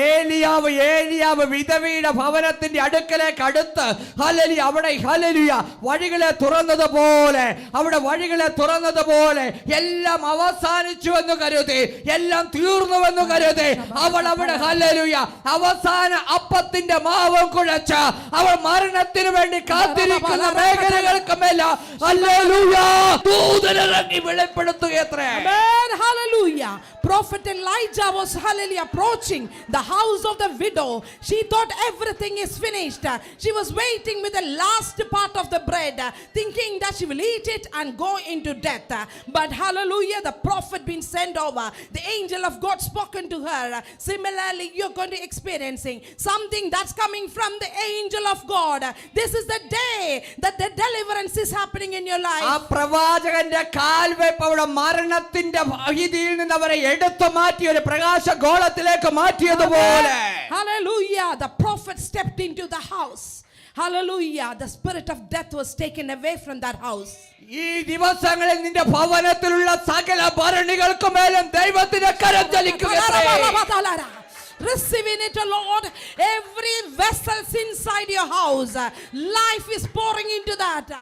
ഏലിയാവ് വിധവയുടെ ഭവനത്തിന്റെ അടുക്കലേക്ക് അടുത്ത് ഹല്ലേലൂയ അവിടെ ഹല്ലേലൂയ വഴികളെ തുറന്നതുപോലെ എല്ലാം അവസാനിച്ചു എന്ന് കരുതി, എല്ലാം തീർന്നുവെന്ന് കരുതി അവൾ അവിടെ ഹല്ലേലൂയ അവസാന അപ്പത്തിന്റെ മാവും കുഴച്ച് അവൾ മരണത്തിന് വേണ്ടി കാത്തിരിക്കുന്ന മേഖലകൾക്ക് മേൽ hallelujah ദൂതനിറങ്ങി വെളിപ്പെടുത്തുകയത്രേ. Amen, hallelujah. Prophet Elijah was hallelujah approaching the house of the widow. She thought everything is finished. She was waiting with the last part of the bread, thinking that she will eat it and go into death. But hallelujah, the prophet been sent over. The angel of God spoken to her. Similarly, you're going to experiencing something that's coming from the angel of God. This is the day that the deliverance is happening in your life. ആ പ്രവാചകന്റെ കാൽവെപ്പ് അവിടെ മരണത്തിന്റെ ഭീതിയിൽ നിന്ന് അവരെ എടുത്തു മാറ്റി ഒരു പ്രകാശ ഗോളത്തിലേക്ക് മാറ്റിയതുപോലെ. Hallelujah, the prophet stepped into the house. Hallelujah, the spirit of death was taken away from that house. ഈ ദിവസങ്ങളിൽ നിന്റെ ഭവനത്തിലുള്ള സകല ഭരണികൾക്ക് മേലും ദൈവത്തിന്റെ കരം ചലിക്കുകയത്രേ. Receiving it, Lord. Every vessel inside your house, life is pouring into that.